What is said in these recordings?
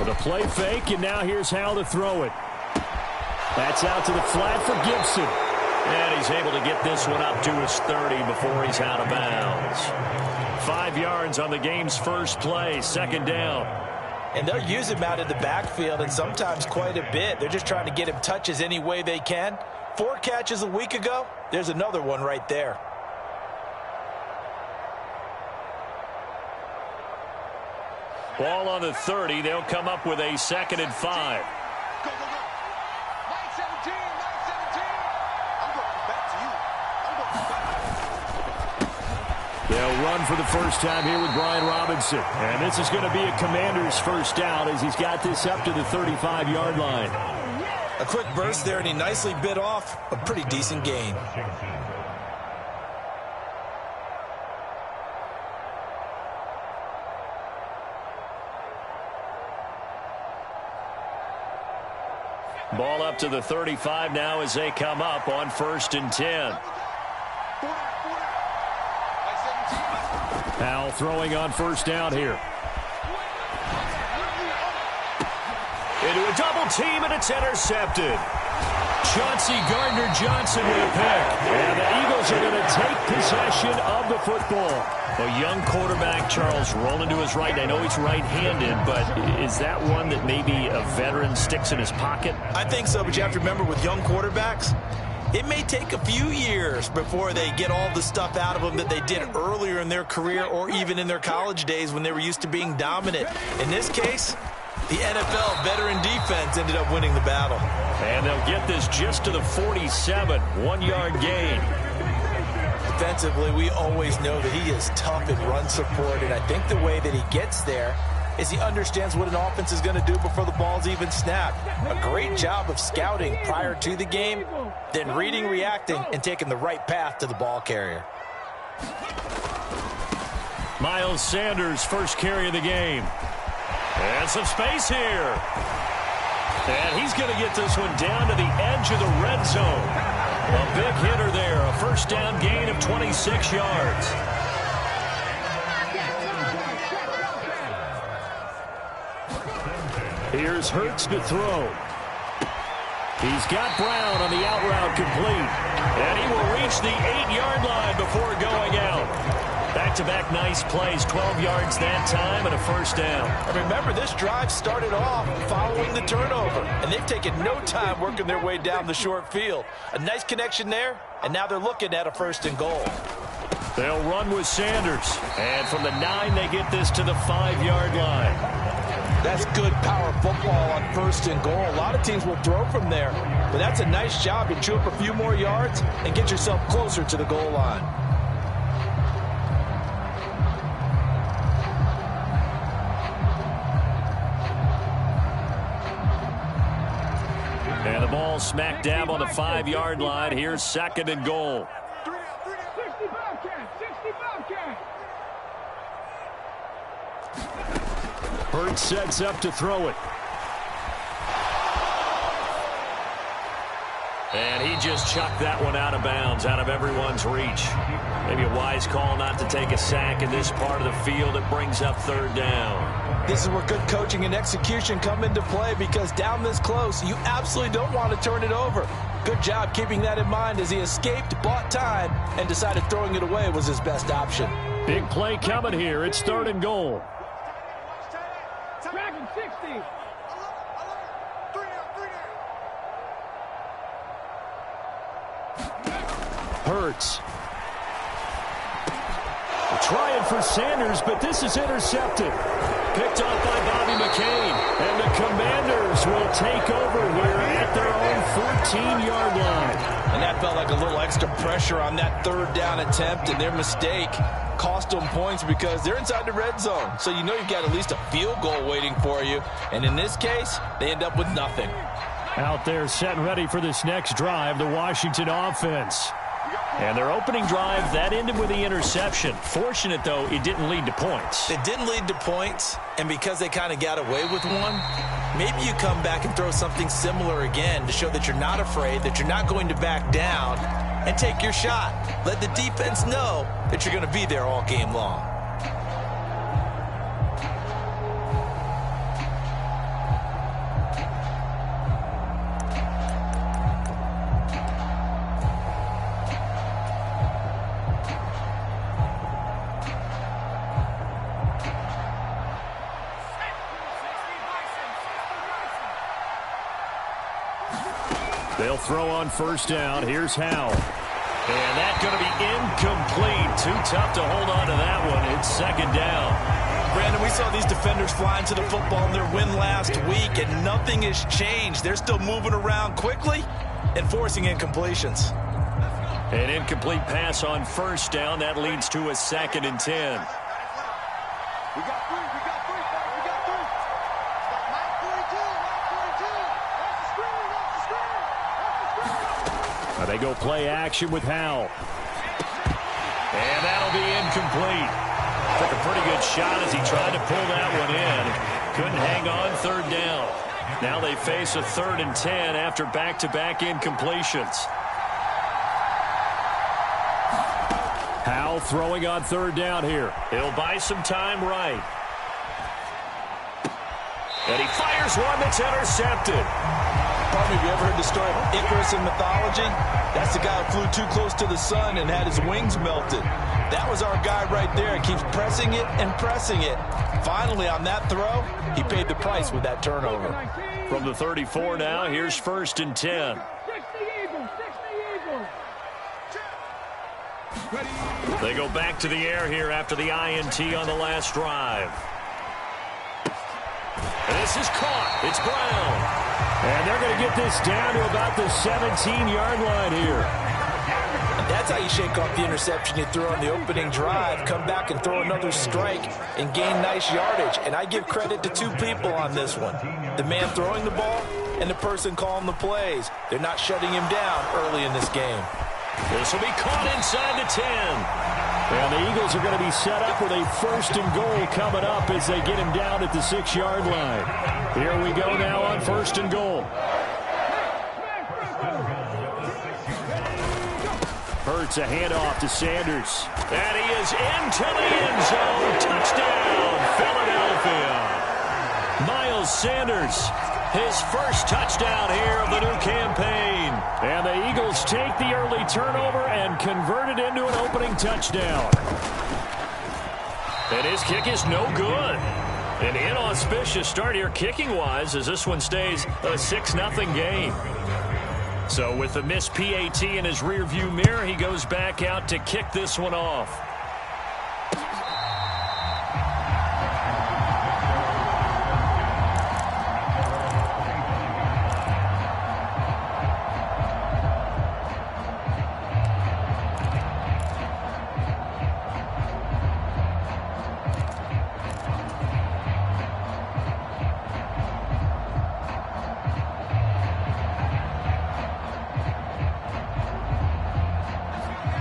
The play fake, and now here's how to throw it. That's out to the flat for Gibson. And he's able to get this one up to his 30 before he's out of bounds. 5 yards on the game's first play, second down. And they'll use him out in the backfield, and sometimes quite a bit. They're just trying to get him touches any way they can. 4 catches a week ago. There's another one right there. Ball on the 30. They'll come up with a 2nd and 5. Go, go, go. 9-17, 9-17. I'm going back to you. I'm going back. They'll run for the first time here with Brian Robinson. And this is going to be a Commander's first down as he's got this up to the 35-yard line. A quick burst there, and he nicely bit off a pretty decent gain. Ball up to the 35 now as they come up on 1st and 10. Powell throwing on first down here. Into a double team, and it's intercepted. Chauncey Gardner-Johnson with a pick. And the Eagles are going to take possession of the football. A young quarterback, Charles, rolling to his right. I know he's right-handed, but is that one that maybe a veteran sticks in his pocket? I think so, but you have to remember with young quarterbacks, it may take a few years before they get all the stuff out of them that they did earlier in their career or even in their college days when they were used to being dominant. In this case, the NFL veteran defense ended up winning the battle. And they'll get this just to the 47, 1-yard gain. Defensively, we always know that he is tough in run support, and I think the way that he gets there is he understands what an offense is going to do before the ball's even snapped. A great job of scouting prior to the game, then reading, reacting, and taking the right path to the ball carrier. Miles Sanders, first carry of the game. And some space here. And he's going to get this one down to the edge of the red zone. A big hitter there, a first down gain of 26 yards. Here's Hurts to throw. He's got Brown on the out route complete. And he will reach the 8-yard line before going out. Back-to-back nice plays, 12 yards that time and a first down. And remember, this drive started off following the turnover, and they've taken no time working their way down the short field. A nice connection there, and now they're looking at a 1st and goal. They'll run with Sanders. And from the 9, they get this to the 5-yard line. That's good power football on 1st and goal. A lot of teams will throw from there, but that's a nice job to chew up a few more yards and get yourself closer to the goal line. And the ball smack dab on the 5-yard line. Here's 2nd and goal. 65 count. Hurts sets up to throw it. And he just chucked that one out of bounds, out of everyone's reach. Maybe a wise call not to take a sack in this part of the field. It brings up 3rd down. This is where good coaching and execution come into play, because down this close, you absolutely don't want to turn it over. Good job keeping that in mind as he escaped, bought time, and decided throwing it away was his best option. Big play coming here. It's 3rd and goal. Dragon 60. Hurts. Trying for Sanders, but this is intercepted. Picked off by Bobby McCain. And the Commanders will take over here at their own 14-yard line. And that felt like a little extra pressure on that 3rd down attempt, and their mistake cost them points because they're inside the red zone. So you know you've got at least a field goal waiting for you. And in this case, they end up with nothing. Out there set and ready for this next drive, the Washington offense. And their opening drive, that ended with the interception. Fortunate, though, it didn't lead to points. It didn't lead to points, and because they kind of got away with one, maybe you come back and throw something similar again to show that you're not afraid, that you're not going to back down, and take your shot. Let the defense know that you're going to be there all game long. They'll throw on first down. Here's Howell. And that's going to be incomplete. Too tough to hold on to that one. It's second down. Brandon, we saw these defenders fly into the football in their win last week, and nothing has changed. They're still moving around quickly and forcing incompletions. An incomplete pass on first down. That leads to a 2nd and 10. We got three. We got three. We got three. Stop 942. 942. That's the screen. That's the screen. That's the screen. Now they go play action with Howell. And that'll be incomplete. Took a pretty good shot as he tried to pull that one in. Couldn't hang on 3rd down. Now they face a 3rd and 10 after back-to-back incompletions. Howell throwing on 3rd down here. He'll buy some time right. And he fires one that's intercepted. Pardon me, have you ever heard the story of Icarus in mythology? That's the guy who flew too close to the sun and had his wings melted. That was our guy right there. He keeps pressing it and pressing it. Finally, on that throw, he paid the price with that turnover. From the 34 now, here's 1st and 10. They go back to the air here after the INT on the last drive. And this is caught. It's Brown. And they're going to get this down to about the 17-yard line here. And that's how you shake off the interception you threw on the opening drive, come back and throw another strike and gain nice yardage. And I give credit to 2 people on this one. The man throwing the ball and the person calling the plays. They're not shutting him down early in this game. This will be caught inside the 10. And the Eagles are going to be set up with a 1st and goal coming up as they get him down at the 6-yard line. Here we go now on 1st and goal. Hurts a handoff to Sanders. And he is into the end zone. Touchdown, Philadelphia. Miles Sanders, his first touchdown here of the new campaign. And the Eagles take the early turnover and convert it into an opening touchdown. And his kick is no good. An inauspicious start here kicking-wise as this one stays a 6-0 game. So with the missed PAT in his rearview mirror, he goes back out to kick this one off.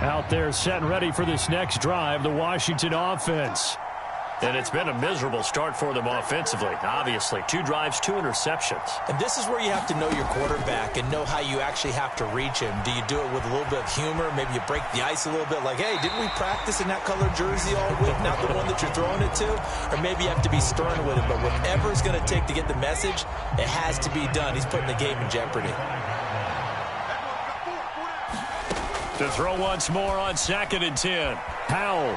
Out there set and ready for this next drive, the Washington offense. And it's been a miserable start for them offensively, obviously. 2 drives, 2 interceptions. And this is where you have to know your quarterback and know how you actually have to reach him. Do you do it with a little bit of humor? Maybe you break the ice a little bit like, hey, didn't we practice in that color jersey all week, not the one that you're throwing it to? Or maybe you have to be stern with him. But whatever it's going to take to get the message, it has to be done. He's putting the game in jeopardy. To throw once more on 2nd and 10. Howell.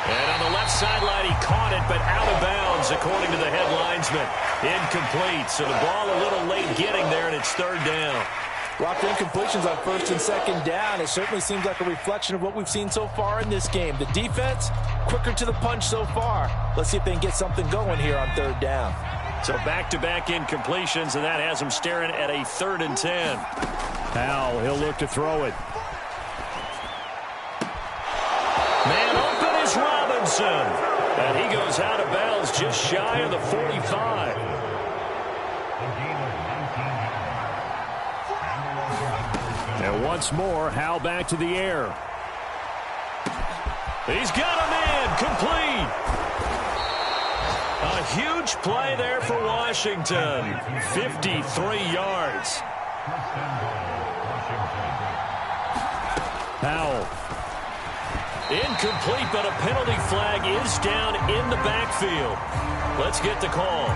And on the left sideline, he caught it, but out of bounds, according to the head linesman. Incomplete, so the ball a little late getting there, and it's 3rd down. Lots of incompletions on 1st and 2nd down. It certainly seems like a reflection of what we've seen so far in this game. The defense, quicker to the punch so far. Let's see if they can get something going here on 3rd down. So back-to-back incompletions, and that has them staring at a 3rd and 10. Howell, he'll look to throw it. Man open is Robinson. And he goes out of bounds just shy of the 45. And once more, Howell back to the air. He's got him in, complete. A huge play there for Washington. 53 yards. Howell. Incomplete, but a penalty flag is down in the backfield. Let's get the call.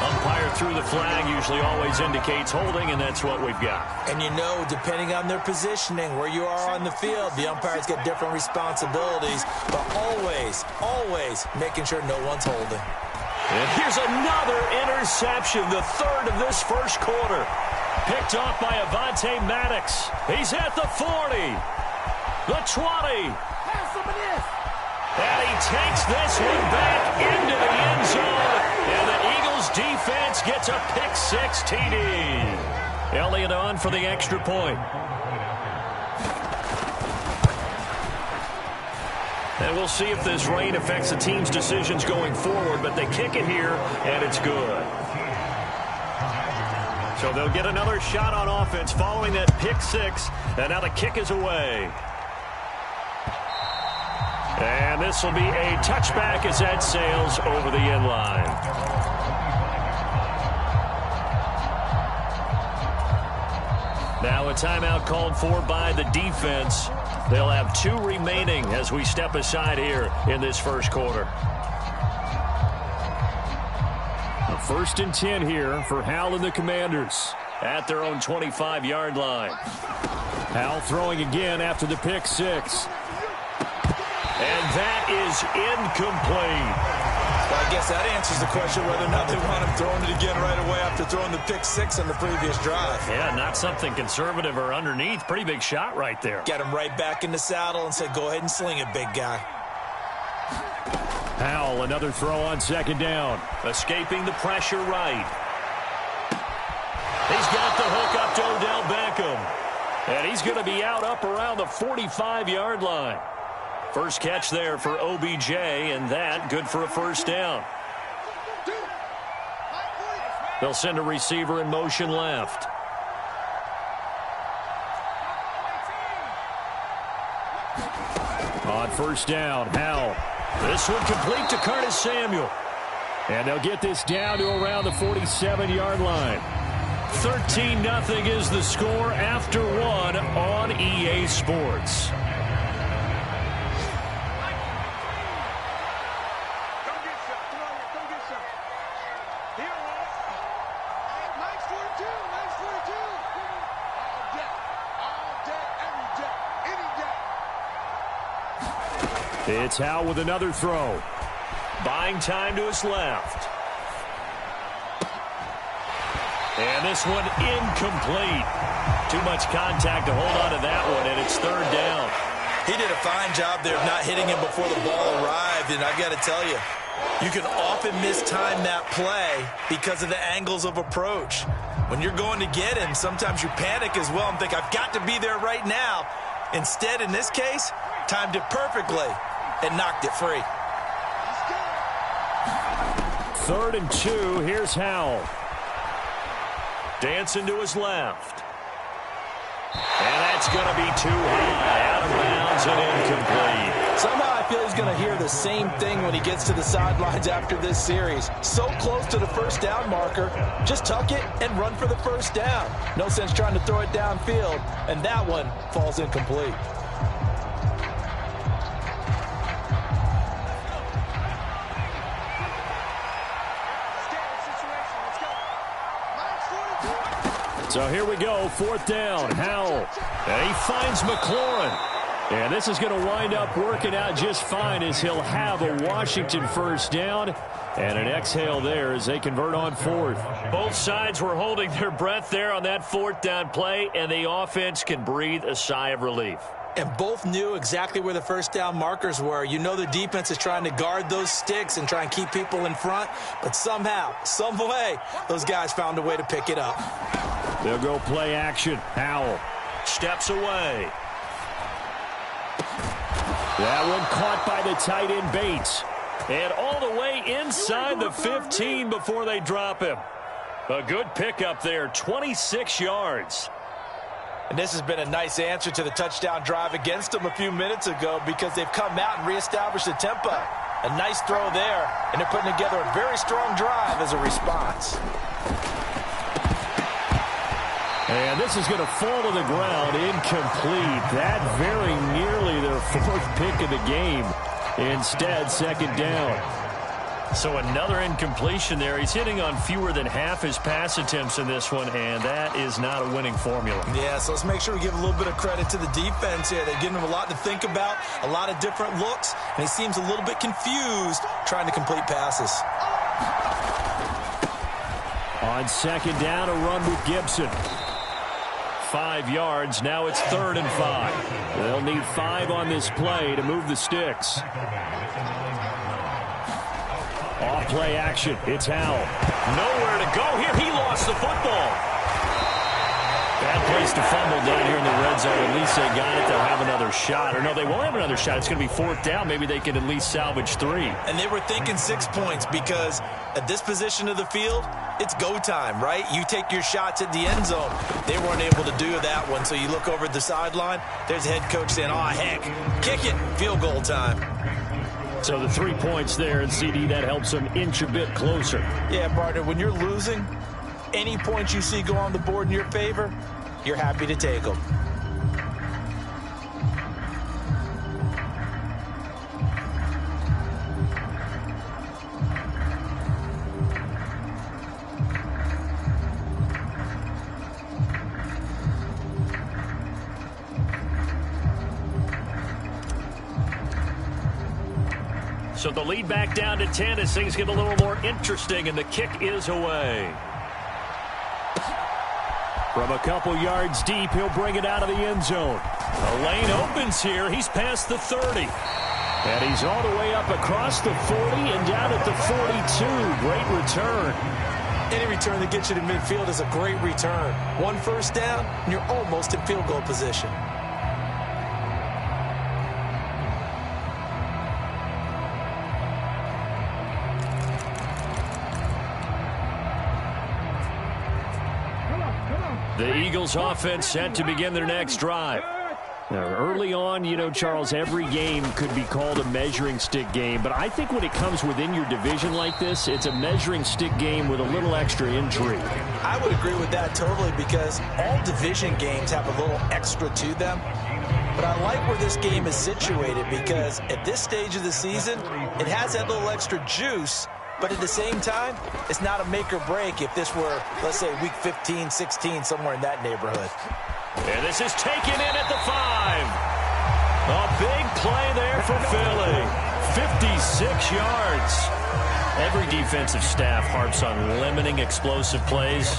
Umpire threw the flag, usually always indicates holding, and that's what we've got. And you know, depending on their positioning, where you are on the field, the umpires get different responsibilities, but always making sure no one's holding. And here's another interception, the 3rd of this 1st quarter. Picked off by Avonte Maddox. He's at the 40. The 20. And he takes this one back into the end zone. And the Eagles defense gets a pick-6 TD. Elliott on for the extra point. And we'll see if this rain affects the team's decisions going forward, but they kick it here, and it's good. So they'll get another shot on offense following that pick-6, and now the kick is away. And this will be a touchback as that sails over the end line. Now a timeout called for by the defense. They'll have 2 remaining as we step aside here in this first quarter. A 1st and 10 here for Howell and the Commanders at their own 25-yard line. Howell throwing again after the pick-6. And that is incomplete. Well, I guess that answers the question whether or not they want him throwing it again right away after throwing the pick-6 on the previous drive. Yeah, not something conservative or underneath. Pretty big shot right there. Got him right back in the saddle and said, go ahead and sling it, big guy. Howell, another throw on 2nd down. Escaping the pressure right. He's got the hook up to Odell Beckham. And he's going to be out up around the 45-yard line. First catch there for OBJ, and that good for a 1st down. They'll send a receiver in motion left. On 1st down, Howell. This one complete to Curtis Samuel. And they'll get this down to around the 47-yard line. 13-0 is the score after 1 on EA Sports. It's Howell with another throw. Buying time to his left. And this one incomplete. Too much contact to hold on to that one, and it's 3rd down. He did a fine job there of not hitting him before the ball arrived, and I've got to tell you, you can often mistime that play because of the angles of approach. When you're going to get him, sometimes you panic as well and think, I've got to be there right now. Instead, in this case, timed it perfectly and knocked it free. 3rd and 2. Here's Howell. Dancing to his left. And that's going to be too high. Out of bounds and incomplete. Somehow I feel he's going to hear the same thing when he gets to the sidelines after this series. So close to the 1st down marker. Just tuck it and run for the 1st down. No sense trying to throw it downfield. And that one falls incomplete. So here we go, 4th down, Howell. And he finds McLaurin. And this is going to wind up working out just fine as he'll have a Washington 1st down. And an exhale there as they convert on 4th. Both sides were holding their breath there on that 4th down play, and the offense can breathe a sigh of relief. And both knew exactly where the 1st down markers were. You know the defense is trying to guard those sticks and try and keep people in front. But somehow, some way, those guys found a way to pick it up. They'll go play action. Howell steps away. That one caught by the tight end Bates. And all the way inside the 15 before they drop him. A good pickup there, 26 yards. And this has been a nice answer to the touchdown drive against them a few minutes ago because they've come out and reestablished the tempo. A nice throw there, and they're putting together a very strong drive as a response. And this is going to fall to the ground, incomplete. That very nearly their 4th pick of the game. Instead, 2nd down. So another incompletion there. He's hitting on fewer than half his pass attempts in this one, and that is not a winning formula. Yeah, so let's make sure we give a little bit of credit to the defense here. They're giving him a lot to think about, a lot of different looks, and he seems a little bit confused trying to complete passes. On second down, a run with Gibson. 5 yards. Now it's 3rd and 5. They'll need 5 on this play to move the sticks. Off play action. It's Howell. Nowhere to go here. He lost the football. Bad place to fumble down here in the red zone. At least they got it. They'll have another shot. Or no, they won't have another shot. It's going to be 4th down. Maybe they can at least salvage 3. And they were thinking 6 points because at this position of the field, it's go time, right? You take your shots at the end zone. They weren't able to do that one. So you look over at the sideline. There's the head coach saying, oh, heck, kick it. Field goal time. So the 3 points there, and CD, that helps them inch a bit closer. Yeah, partner, when you're losing, any points you see go on the board in your favor, you're happy to take them. So the lead back down to 10 as things get a little more interesting, and the kick is away. From a couple yards deep, he'll bring it out of the end zone. The lane opens here. He's past the 30. And he's all the way up across the 40 and down at the 42. Great return. Any return that gets you to midfield is a great return. 1 first down, and you're almost in field goal position. The Eagles offense set to begin their next drive. Now, early on, you know, Charles, every game could be called a measuring stick game. But I think when it comes within your division like this, it's a measuring stick game with a little extra intrigue. I would agree with that totally because all division games have a little extra to them. But I like where this game is situated because at this stage of the season, it has that little extra juice. But at the same time, it's not a make or break if this were, let's say, week 15, 16, somewhere in that neighborhood. And this is taken in at the 5. A big play there for Philly. 56 yards. Every defensive staff harps on limiting explosive plays.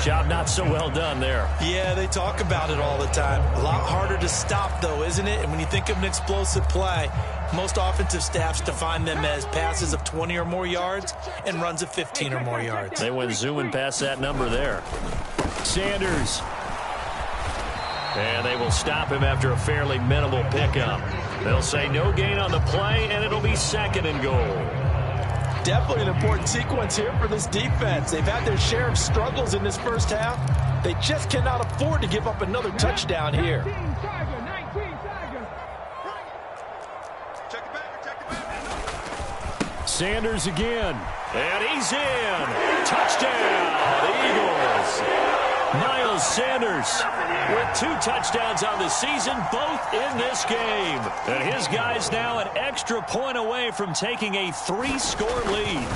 Job not so well done there. Yeah, they talk about it all the time. A lot harder to stop, though, isn't it? And when you think of an explosive play, most offensive staffs define them as passes of 20 or more yards and runs of 15 or more yards. They went zooming past that number there. Sanders. And they will stop him after a fairly minimal pickup. They'll say no gain on the play, and it'll be 2nd and goal. Definitely an important sequence here for this defense. They've had their share of struggles in this first half. They just cannot afford to give up another touchdown here. Sanders again. And he's in. Touchdown, the Eagles. Miles Sanders with 2 touchdowns on the season, both in this game. And his guys now an extra point away from taking a 3-score lead.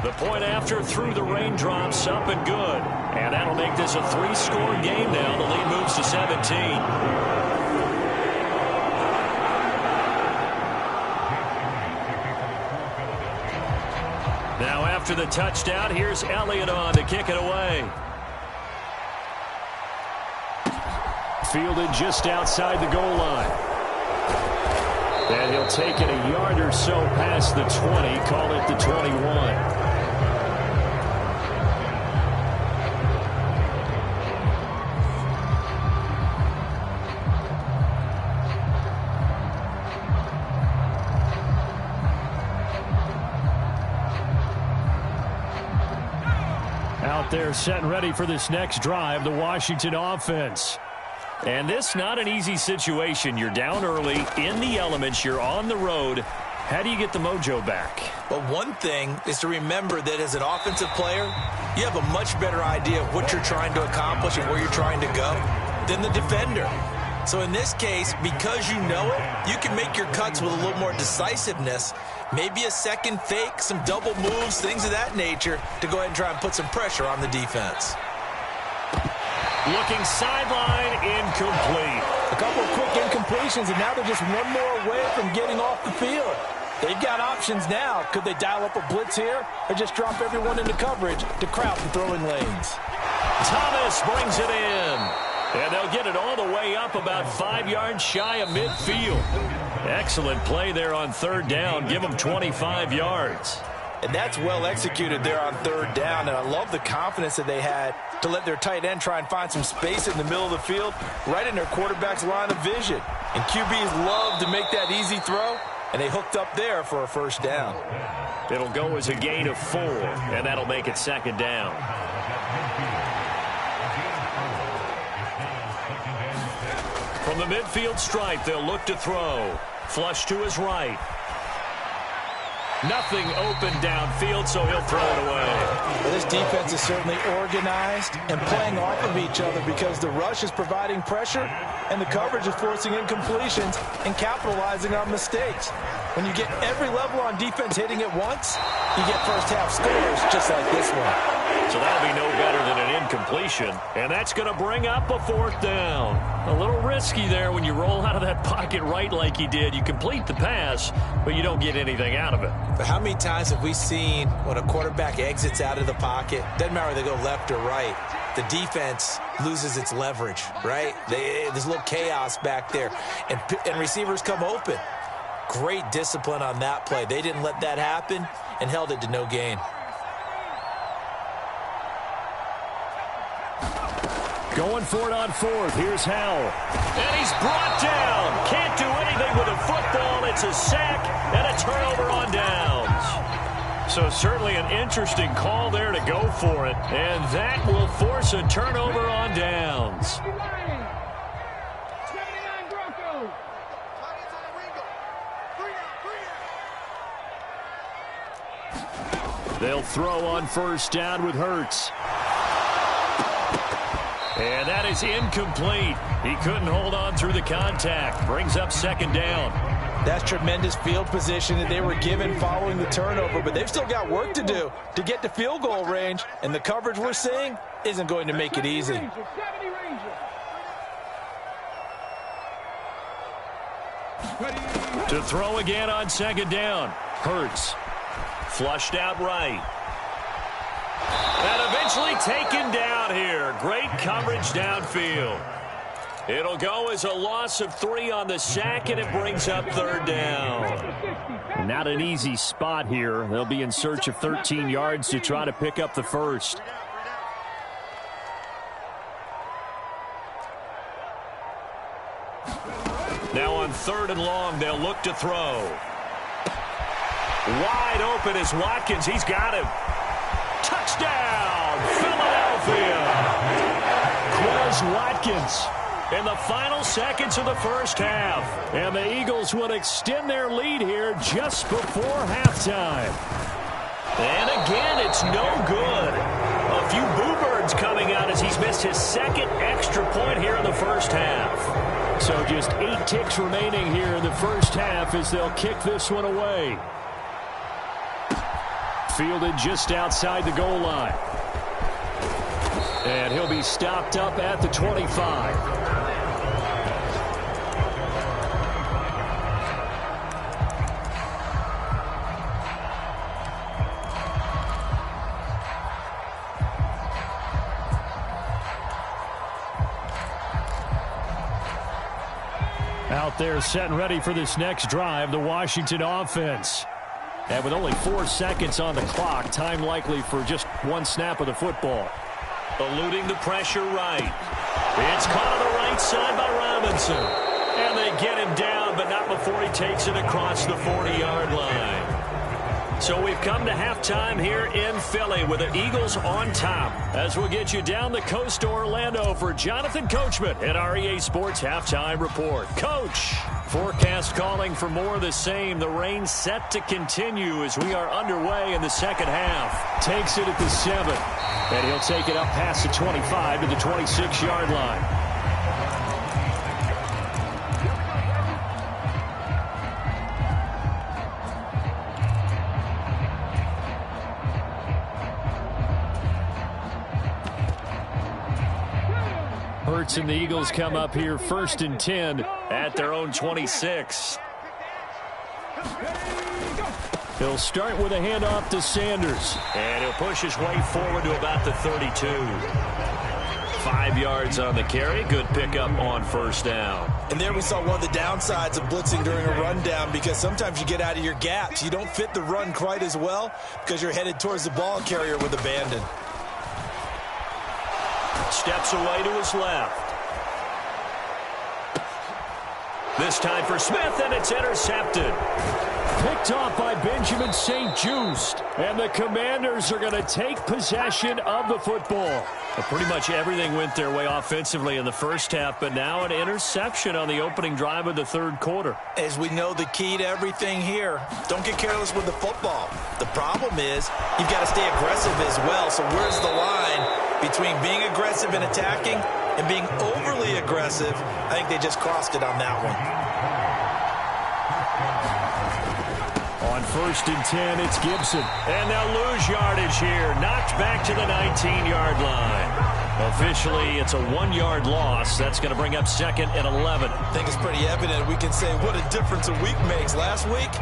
The point after through the raindrops, up and good. And that'll make this a 3-score game now. The lead moves to 17. Now after the touchdown, here's Elliott on to kick it away. Fielded just outside the goal line. And he'll take it a yard or so past the 20, call it the 21. Out there set and ready for this next drive, the Washington offense. And this not an easy situation. You're down early, in the elements, you're on the road. How do you get the mojo back? Well, one thing is to remember that as an offensive player, you have a much better idea of what you're trying to accomplish and where you're trying to go than the defender. So in this case, because you know it, you can make your cuts with a little more decisiveness. Maybe a second fake, some double moves, things of that nature to go ahead and try and put some pressure on the defense. Looking sideline, incomplete. A couple of quick incompletions, and now they're just one more away from getting off the field. They've got options now. Could they dial up a blitz here or just drop everyone into coverage to crowd the throwing lanes? Thomas brings it in. And they'll get it all the way up about 5 yards shy of midfield. Excellent play there on third down. Give them 25 yards. And that's well executed there on third down. And I love the confidence that they had to let their tight end try and find some space in the middle of the field, right in their quarterback's line of vision. And QBs love to make that easy throw, and they hooked up there for a first down. It'll go as a gain of 4, and that'll make it second down. From the midfield stripe, they'll look to throw. Flush to his right. Nothing open downfield, so he'll throw it away. Well, this defense is certainly organized and playing off of each other because the rush is providing pressure and the coverage is forcing incompletions and capitalizing on mistakes. When you get every level on defense hitting at once, you get first-half scores just like this one. So that'll be no better than an incompletion, and that's going to bring up a fourth down. A little risky there when you roll out of that pocket right like he did. You complete the pass, but you don't get anything out of it. But how many times have we seen when a quarterback exits out of the pocket, doesn't matter whether they go left or right, the defense loses its leverage, right? There's a little chaos back there, and receivers come open. Great discipline on that play. They didn't let that happen and held it to no gain. Going for it on fourth. Here's Howell. And he's brought down. Can't do anything with a football. It's a sack and a turnover on downs. So certainly an interesting call there to go for it. And that will force a turnover on downs. They'll throw on first down with Hurts. And that is incomplete. He couldn't hold on through the contact. Brings up second down. That's tremendous field position that they were given following the turnover, but they've still got work to do to get to field goal range, and the coverage we're seeing isn't going to make it easy. To throw again on second down. Hurts. Flushed out right. And eventually taken down here. Great coverage downfield. It'll go as a loss of 3 on the sack, and it brings up third down. Not an easy spot here. They'll be in search of 13 yards to try to pick up the first. Now on third and long, they'll look to throw. Wide open is Watkins. He's got him. Touchdown, Philadelphia. Quez Watkins in the final seconds of the first half. And the Eagles will extend their lead here just before halftime. And again, it's no good. A few boo birds coming out as he's missed his second extra point here in the first half. So just 8 ticks remaining here in the first half as they'll kick this one away. Fielded just outside the goal line. And he'll be stopped up at the 25. Out there set and ready for this next drive, the Washington offense. And with only 4 seconds on the clock, time likely for just 1 snap of the football. Eluding the pressure right. It's caught on the right side by Robinson. And they get him down, but not before he takes it across the 40-yard line. So we've come to halftime here in Philly with the Eagles on top. As we'll get you down the coast to Orlando for Jonathan Coachman at our EA Sports Halftime Report. Coach, forecast calling for more of the same. The rain set to continue as we are underway in the second half. Takes it at the 7. And he'll take it up past the 25 to the 26-yard line. Hurts and the Eagles come up here 1st and 10 at their own 26. He'll start with a handoff to Sanders. And he'll push his way forward to about the 32. 5 yards on the carry. Good pickup on first down. And there we saw one of the downsides of blitzing during a rundown, because sometimes you get out of your gaps. You don't fit the run quite as well because you're headed towards the ball carrier with abandon. Steps away to his left. This time for Smith, and it's intercepted. Picked off by Benjamin St-Juste. And the Commanders are going to take possession of the football. Well, pretty much everything went their way offensively in the first half, but now an interception on the opening drive of the third quarter. As we know, the key to everything here, don't get careless with the football. The problem is you've got to stay aggressive as well. So where's the line between being aggressive and attacking and being overly aggressive? I think they just crossed it on that one. On 1st and 10, it's Gibson. And they'll lose yardage here. Knocked back to the 19-yard line. Officially, it's a 1-yard loss. That's going to bring up 2nd and 11. I think it's pretty evident. We can say what a difference a week makes. Last week,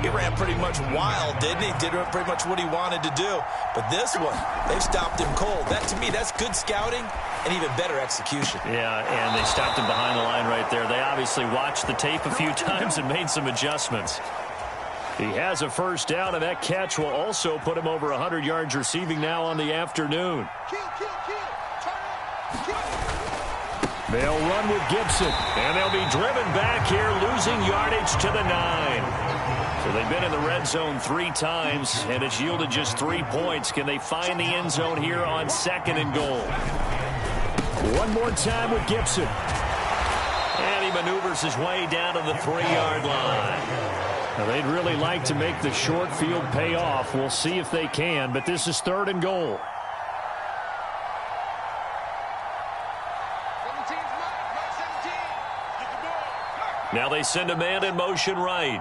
he ran pretty much wild, didn't he? Did pretty much what he wanted to do. But this one, they've stopped him cold. That, to me, that's good scouting and even better execution. Yeah, and they stopped him behind the line right there. They obviously watched the tape a few times and made some adjustments. He has a first down, and that catch will also put him over 100 yards receiving now on the afternoon. They'll run with Gibson, and they'll be driven back here, losing yardage to the 9. So they've been in the red zone 3 times, and it's yielded just 3 points. Can they find the end zone here on 2nd and goal? One more time with Gibson. And he maneuvers his way down to the 3-yard line. Now, they'd really like to make the short field pay off. We'll see if they can, but this is 3rd and goal. Now they send a man in motion right.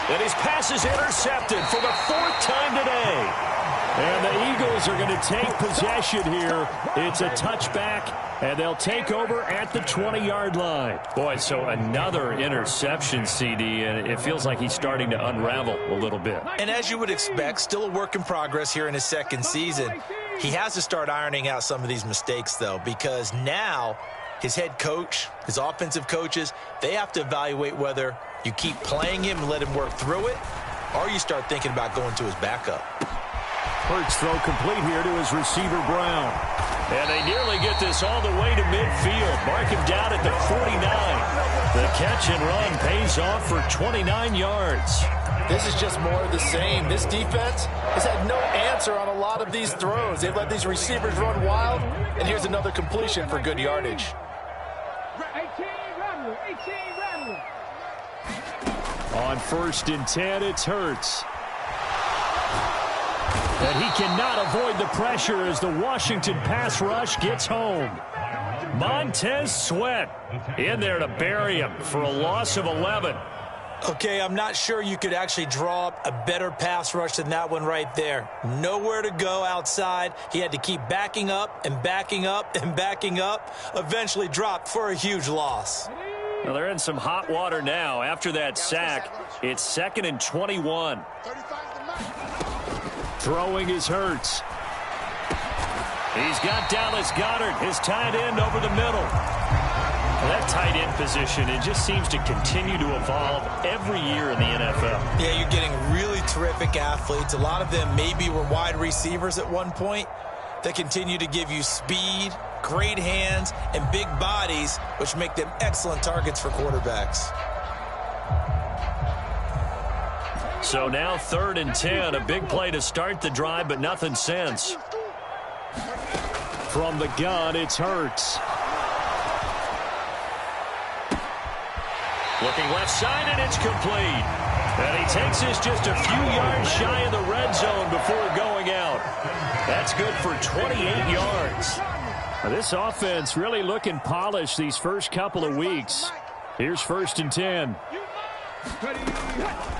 And his pass is intercepted for the 4th time today. And the Eagles are going to take possession here. It's a touchback, and they'll take over at the 20-yard line. Boy, so another interception, CD, and it feels like he's starting to unravel a little bit. And as you would expect, still a work in progress here in his 2nd season. He has to start ironing out some of these mistakes, though, because now his head coach, his offensive coaches, they have to evaluate whether you keep playing him and let him work through it, or you start thinking about going to his backup. Hurts throw complete here to his receiver, Brown. And they nearly get this all the way to midfield. Mark him down at the 49. The catch and run pays off for 29 yards. This is just more of the same. This defense has had no answer on a lot of these throws. They've let these receivers run wild, and here's another completion for good yardage. On 1st and 10, it's Hurts. And he cannot avoid the pressure as the Washington pass rush gets home. Montez Sweat in there to bury him for a loss of 11. Okay, I'm not sure you could actually draw up a better pass rush than that one right there. Nowhere to go outside. He had to keep backing up and backing up and backing up. Eventually dropped for a huge loss. Well, they're in some hot water now. After that sack, it's 2nd and 21. Throwing is Hurts. He's got Dallas Goedert, his tight end, over the middle. That tight end position, it just seems to continue to evolve every year in the NFL. Yeah, you're getting really terrific athletes. A lot of them maybe were wide receivers at one point that continue to give you speed, great hands, and big bodies, which make them excellent targets for quarterbacks. So now 3rd and 10, a big play to start the drive, but nothing since. From the gun, it's Hurts. Looking left side, and it's complete. And he takes this just a few yards shy of the red zone before going out. That's good for 28 yards. Now, this offense really looking polished these first couple of weeks. Here's 1st and 10.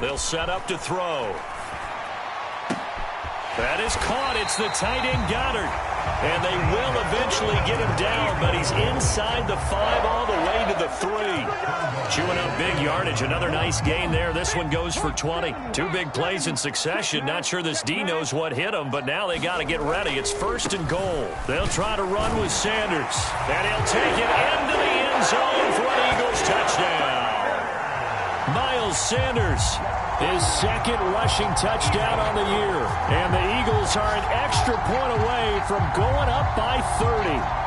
They'll set up to throw. That is caught. It's the tight end Goddard. And they will eventually get him down, but he's inside the 5 all the way to the 3. Chewing up big yardage. Another nice gain there. This one goes for 20. 2 big plays in succession. Not sure this D knows what hit him, but now they got to get ready. It's 1st and goal. They'll try to run with Sanders. And he'll take it into the end zone for an Eagles touchdown. Miles Sanders, his 2nd rushing touchdown on the year. And the Eagles are an extra point away from going up by 30.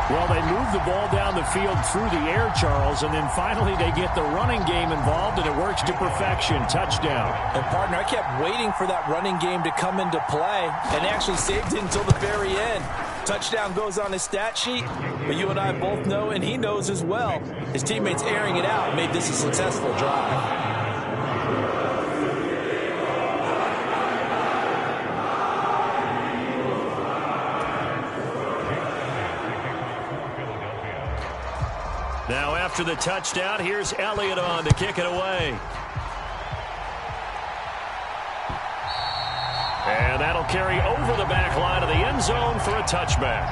Well, they move the ball down the field through the air, Charles, and then finally they get the running game involved, and it works to perfection. Touchdown. And, partner, I kept waiting for that running game to come into play and actually saved it until the very end. Touchdown goes on his stat sheet, but you and I both know, and he knows as well, his teammates airing it out made this a successful drive. Now after the touchdown, here's Elliott on to kick it away. And that'll carry over the back line of the end zone for a touchback.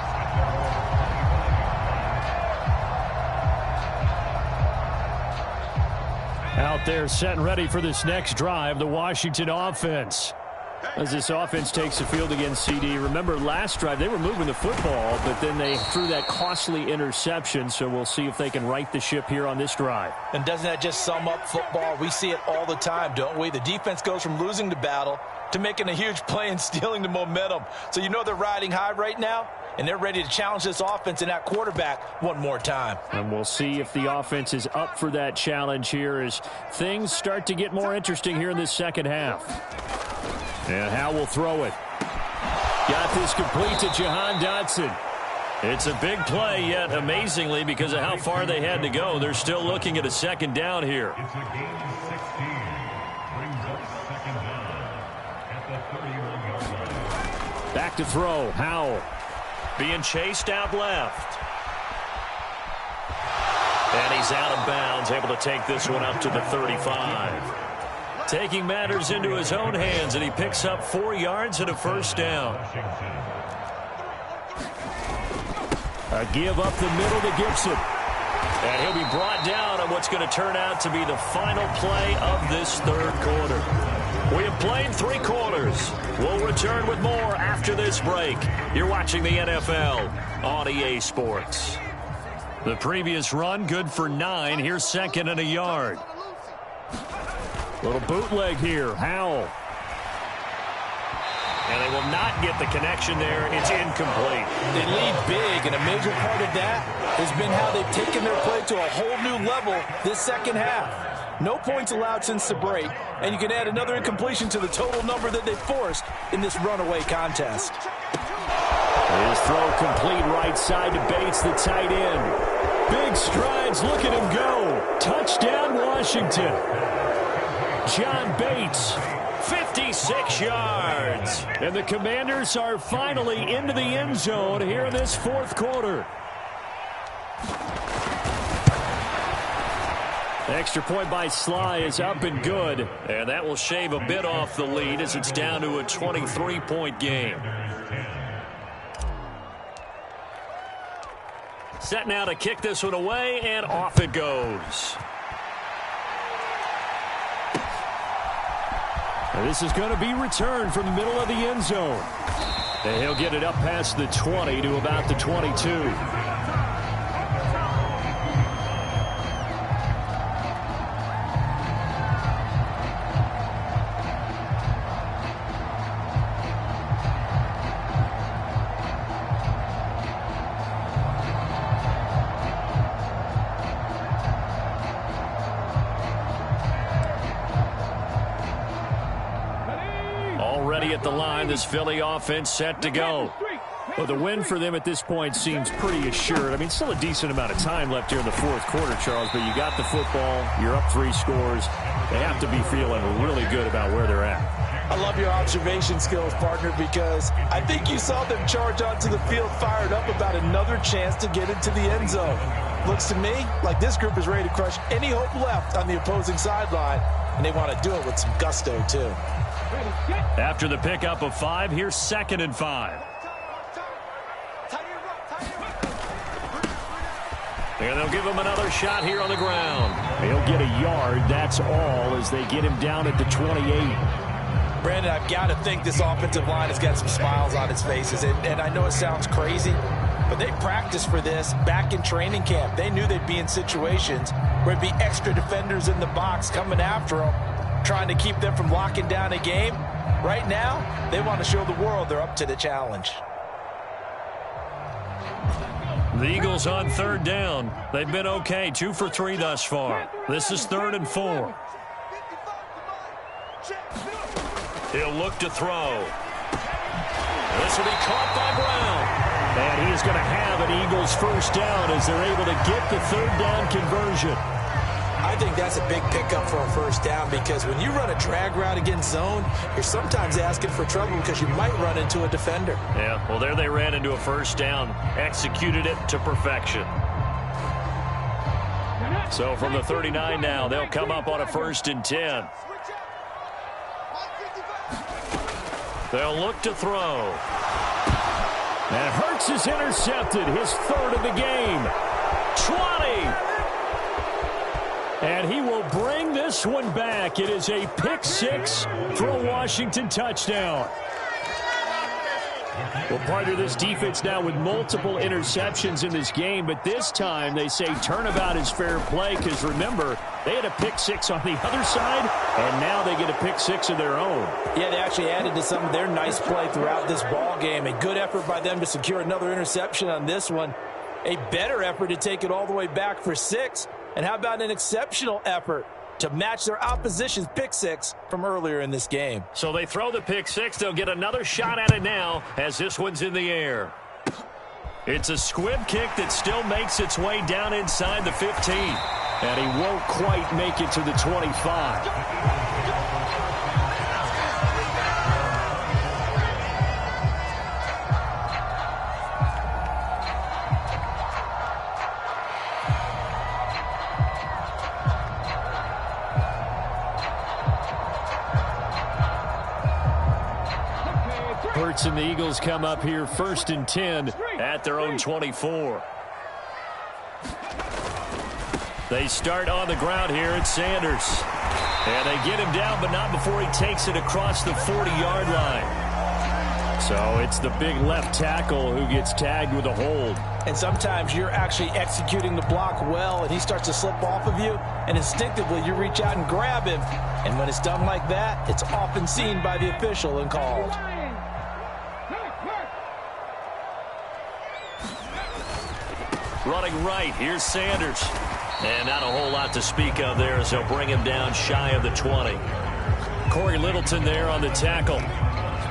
Out there set and ready for this next drive, the Washington offense. As this offense takes the field against CD. Remember, last drive, they were moving the football, but then they threw that costly interception, so we'll see if they can right the ship here on this drive. And doesn't that just sum up football? We see it all the time, don't we? The defense goes from losing the battle to making a huge play and stealing the momentum. So you know they're riding high right now, and they're ready to challenge this offense and that quarterback one more time. And we'll see if the offense is up for that challenge here as things start to get more interesting here in this second half. And Howe will throw it. Got this complete to Jahan Dotson. It's a big play, yet amazingly, because of how far they had to go, they're still looking at a 2nd down here. Back to throw. Howell. Being chased out left. And he's out of bounds, able to take this one up to the 35. Taking matters into his own hands, and he picks up 4 yards and a 1st down. A give up the middle to Gibson. And he'll be brought down on what's going to turn out to be the final play of this 3rd quarter. We have played 3 quarters. We'll return with more after this break. You're watching the NFL on EA Sports. The previous run good for 9. Here's 2nd and a yard. Little bootleg here. Howell. And they will not get the connection there. It's incomplete. They lead big, and a major part of that has been how they've taken their play to a whole new level this second half. No points allowed since the break, and you can add another incompletion to the total number that they forced in this runaway contest. His throw complete right side to Bates, the tight end. Big strides. Look at him go. Touchdown, Washington. John Bates, 56 yards. And the Commanders are finally into the end zone here in this 4th quarter. Extra point by Sly is up and good. And that will shave a bit off the lead as it's down to a 23-point game. Set now to kick this one away, and off it goes. And this is going to be returned from the middle of the end zone. And he'll get it up past the 20 to about the 22. At the line, this Philly offense set to go. Well, the win for them at this point seems pretty assured. I mean, still a decent amount of time left here in the 4th quarter, Charles, but you got the football, you're up 3 scores. They have to be feeling really good about where they're at. I love your observation skills, partner, because I think you saw them charge onto the field fired up about another chance to get into the end zone. Looks to me like this group is ready to crush any hope left on the opposing sideline, and they want to do it with some gusto, too. After the pickup of 5, here's 2nd and 5. And they'll give him another shot here on the ground. He'll get a yard, that's all, as they get him down at the 28. Brandon, I've got to think this offensive line has got some smiles on its faces. And I know it sounds crazy, but they practiced for this back in training camp. They knew they'd be in situations where it'd be extra defenders in the box coming after them, trying to keep them from locking down a game. Right now, they want to show the world they're up to the challenge. The Eagles on 3rd down. They've been okay, 2 for 3 thus far. This is 3rd and 4. He'll look to throw. This will be caught by Brown. And he is going to have an Eagles first down as they're able to get the 3rd down conversion. I think that's a big pickup for a first down, because when you run a drag route against zone, you're sometimes asking for trouble because you might run into a defender. Yeah, well, there they ran into a first down, executed it to perfection. So from the 39 now, they'll come up on a 1st and 10. They'll look to throw. And Hurts is intercepted, his 3rd of the game. 20. And he will bring this one back. It is a pick 6 for a Washington touchdown. Well, part of this defense now with multiple interceptions in this game, but this time they say turnabout is fair play, because remember, they had a pick 6 on the other side, and now they get a pick 6 of their own. Yeah, they actually added to some of their nice play throughout this ball game. A good effort by them to secure another interception on this one. A better effort to take it all the way back for 6. And how about an exceptional effort to match their opposition's pick 6 from earlier in this game? So they throw the pick 6. They'll get another shot at it now as this one's in the air. It's a squib kick that still makes its way down inside the 15. And he won't quite make it to the 25. Hurts and the Eagles come up here 1st and 10 at their own 24. They start on the ground here at Sanders. And they get him down, but not before he takes it across the 40-yard line. So it's the big left tackle who gets tagged with a hold. And sometimes you're actually executing the block well, and he starts to slip off of you, and instinctively you reach out and grab him. And when it's done like that, it's often seen by the official and called. Running right, here's Sanders. And not a whole lot to speak of there as they'll bring him down shy of the 20. Corey Littleton there on the tackle.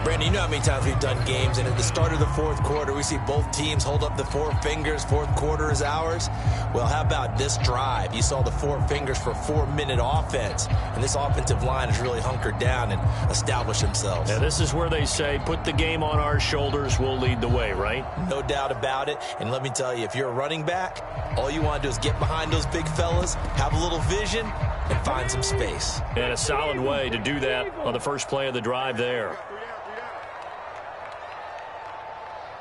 Brandon, you know how many times we've done games, and at the start of the 4th quarter, we see both teams hold up the 4 fingers, 4th quarter is ours. Well, how about this drive? You saw the 4 fingers for 4-minute offense, and this offensive line has really hunkered down and established themselves. Yeah, this is where they say, put the game on our shoulders, we'll lead the way, right? No doubt about it, and let me tell you, if you're a running back, all you want to do is get behind those big fellas, have a little vision, and find some space. And a solid way to do that on the first play of the drive there.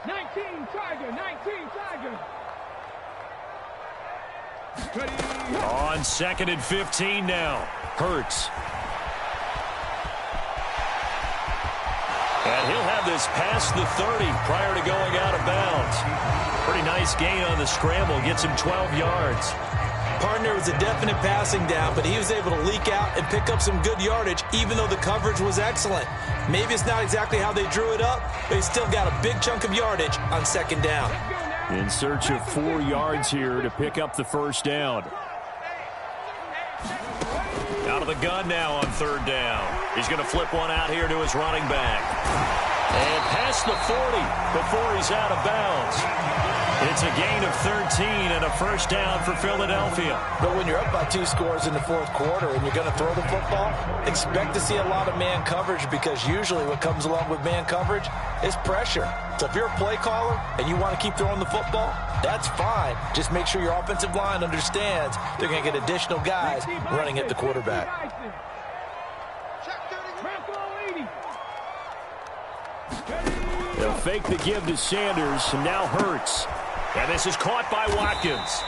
19 Tiger. On 2nd and 15 now. Hurts. And he'll have this past the 30 prior to going out of bounds. Pretty nice gain on the scramble. Gets him 12 yards. Partner was a definite passing down, but he was able to leak out and pick up some good yardage, even though the coverage was excellent. Maybe it's not exactly how they drew it up, but he still got a big chunk of yardage on 2nd down. In search of 4 yards here to pick up the first down. Out of the gun now on 3rd down. He's going to flip one out here to his running back. And past the 40 before he's out of bounds. It's a gain of 13 and a first down for Philadelphia. But when you're up by 2 scores in the 4th quarter and you're going to throw the football, expect to see a lot of man coverage, because usually what comes along with man coverage is pressure. So if you're a play caller and you want to keep throwing the football, that's fine. Just make sure your offensive line understands they're going to get additional guys running at the quarterback. They'll fake the give to Sanders, and now Hurts. And this is caught by Watkins.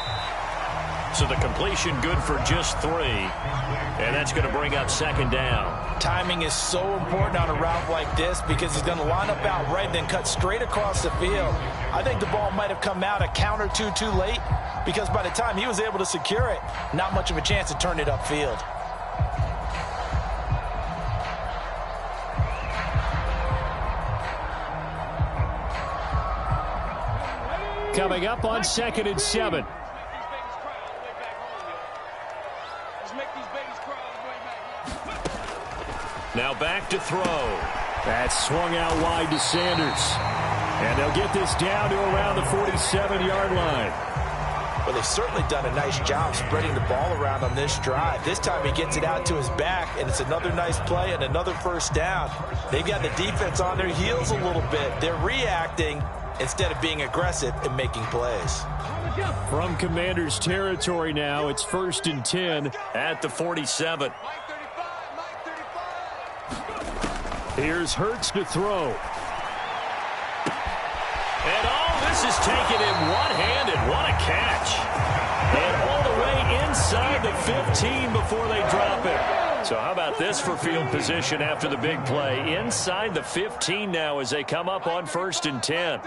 So the completion good for just 3. And that's going to bring up 2nd down. Timing is so important on a route like this because he's going to line up out right and then cut straight across the field. I think the ball might have come out a count or two too late because by the time he was able to secure it, not much of a chance to turn it upfield. Coming up on 2nd and 7. Now back to throw. That's swung out wide to Sanders. And they'll get this down to around the 47-yard line. Well, they've certainly done a nice job spreading the ball around on this drive. This time he gets it out to his back, and it's another nice play and another 1st down. They've got the defense on their heels a little bit. They're reacting instead of being aggressive and making plays. From Commanders territory now, it's 1st and 10 at the 47. Here's Hurts to throw. And this is taken in one-handed. What a catch. And all the way inside the 15 before they drop it. So how about this for field position after the big play? Inside the 15 now as they come up on 1st and 10.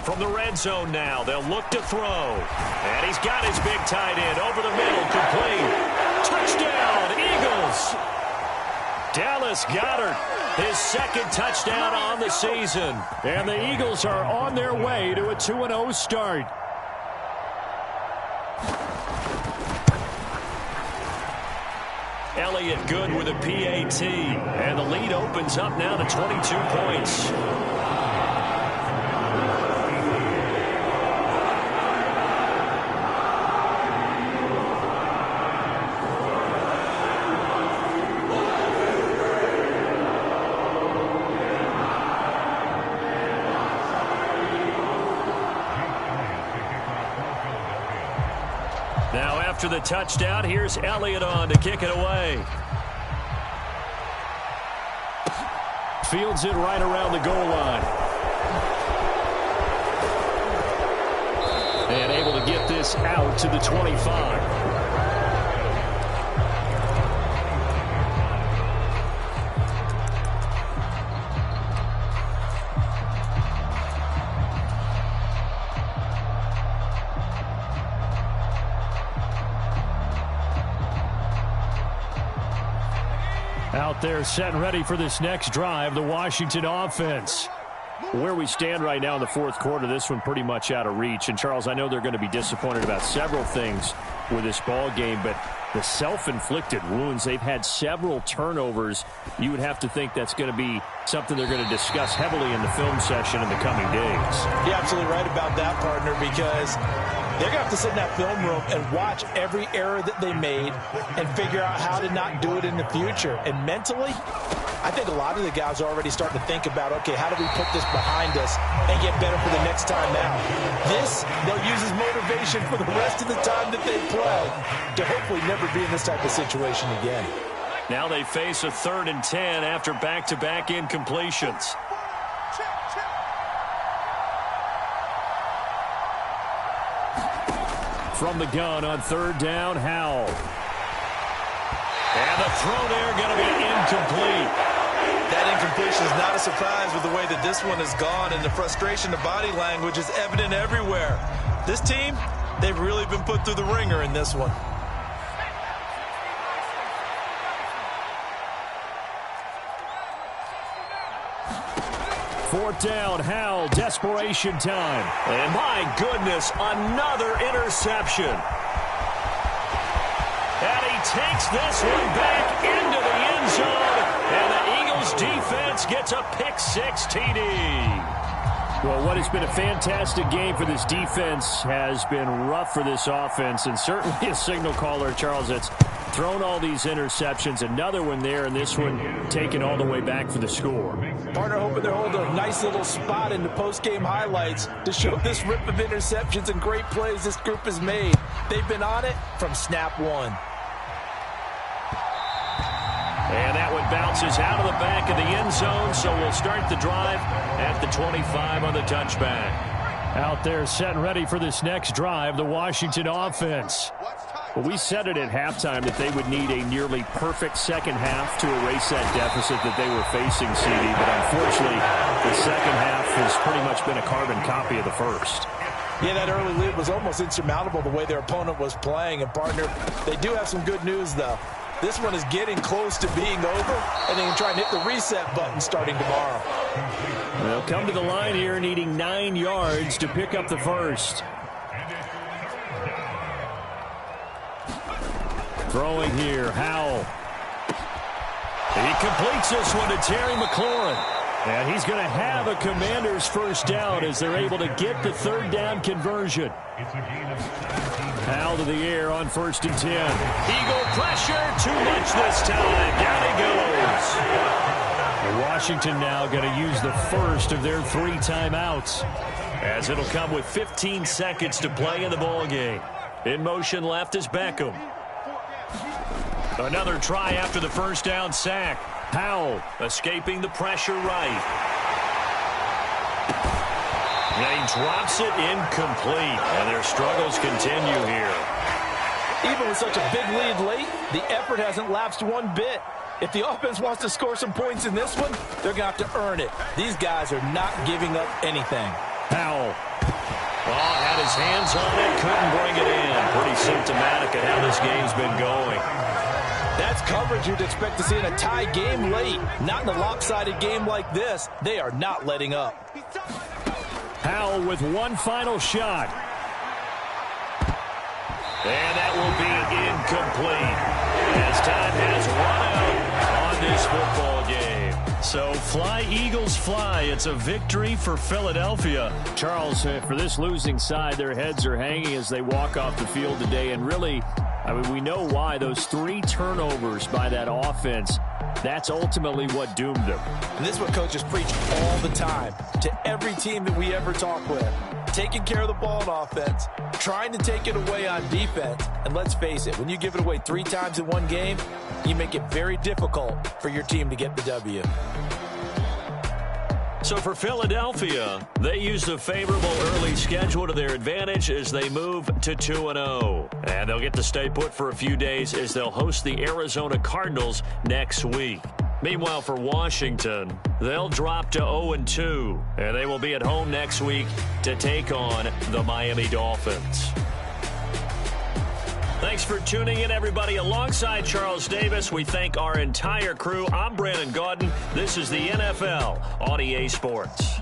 From the red zone now, they'll look to throw. And he's got his big tight end over the middle, complete. Touchdown, Eagles! Dallas Goedert, his 2nd touchdown on the season. And the Eagles are on their way to a 2-0 start. Elliott good with a PAT. And the lead opens up now to 22 points. Now after the touchdown, here's Elliott on to kick it away. Fields it right around the goal line. And able to get this out to the 25. Out there set and ready for this next drive, the Washington offense. Where we stand right now in the 4th quarter, this one pretty much out of reach. And, Charles, I know they're going to be disappointed about several things with this ball game, but the self-inflicted wounds, they've had several turnovers. You would have to think that's going to be something they're going to discuss heavily in the film session in the coming days. You're absolutely right about that, partner, because they're going to have to sit in that film room and watch every error that they made and figure out how to not do it in the future. And mentally, I think a lot of the guys are already starting to think about, okay, how do we put this behind us and get better for the next time out? This, they'll use as motivation for the rest of the time that they play to hopefully never be in this type of situation again. Now they face a 3rd and 10 after back-to-back incompletions. From the gun on 3rd down, Howell. And the throw there going to be incomplete. That incompletion is not a surprise with the way that this one has gone, and the frustration, the body language is evident everywhere. This team, they've really been put through the ringer in this one. Fourth down, Howell, desperation time. And my goodness, another interception. And he takes this one back into the end zone. And the Eagles defense gets a pick-6 TD. Well, what has been a fantastic game for this defense has been rough for this offense, and certainly a signal caller, Charles, that's thrown all these interceptions. Another one there, and this one taken all the way back for the score. Partner hoping they're holding a nice little spot in the post-game highlights to show this rip of interceptions and great plays this group has made. They've been on it from snap one. And that one bounces out of the back of the end zone, so we'll start the drive at the 25 on the touchback. Out there set and ready for this next drive, the Washington offense. Well, we said it at halftime that they would need a nearly perfect second half to erase that deficit that they were facing, CD. But unfortunately, the second half has pretty much been a carbon copy of the first. Yeah, that early lead was almost insurmountable the way their opponent was playing. And, partner, they do have some good news, though. This one is getting close to being over, and they can try and hit the reset button starting tomorrow. They'll come to the line here needing 9 yards to pick up the first. Throwing here, Howell. He completes this one to Terry McLaurin. And he's going to have a Commanders first down as they're able to get the third down conversion. Howell to the air on 1st and 10. Eagle pressure, too much this time. Down he goes. And Washington now going to use the first of their 3 timeouts, as it'll come with 15 seconds to play in the ball game. In motion left is Beckham. Another try after the first down sack. Howell escaping the pressure right. And he drops it incomplete. And their struggles continue here. Even with such a big lead late, the effort hasn't lapsed one bit. If the offense wants to score some points in this one, they're going to have to earn it. These guys are not giving up anything. Howell. Oh, had his hands on it, couldn't bring it in. Pretty symptomatic of how this game's been going. That's coverage you'd expect to see in a tie game late. Not in a lopsided game like this. They are not letting up. Howell with one final shot. And that will be incomplete as time has run out on this football game. So fly, Eagles, fly. It's a victory for Philadelphia. Charles, for this losing side, their heads are hanging as they walk off the field today. And really, I mean, we know why. Those 3 turnovers by that offense, that's ultimately what doomed them. And this is what coaches preach all the time to every team that we ever talk with. Taking care of the ball on offense, trying to take it away on defense. And let's face it, when you give it away 3 times in one game, you make it very difficult for your team to get the W. So for Philadelphia, they use the favorable early schedule to their advantage as they move to 2-0. And they'll get to stay put for a few days as they'll host the Arizona Cardinals next week. Meanwhile, for Washington, they'll drop to 0-2, and they will be at home next week to take on the Miami Dolphins. Thanks for tuning in, everybody. Alongside Charles Davis, we thank our entire crew. I'm Brandon Gaudin. This is the NFL on EA Sports.